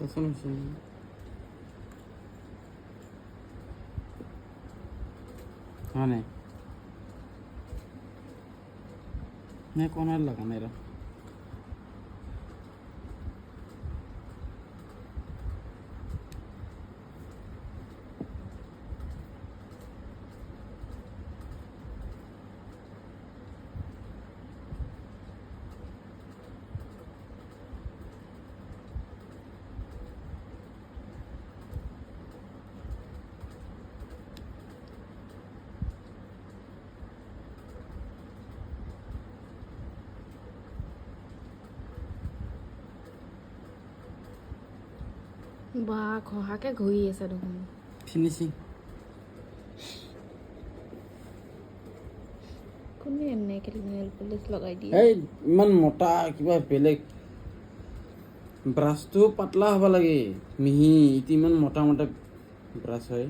পছন্দ হৈছে হয় নাই নে কোনাৰ লাগানো এৰা বা খহাকে ঘূৰি আছে দেখোন ফিনিশিং কোনে এনেকে নেল পলিচ লগাই দিয়ে এই ইমান মোটা কিবা বেলেগ ব্ৰাছটো পাতলা হ'ব লাগে মিহি ইমান মোটা মোটা ব্ৰাছ হয়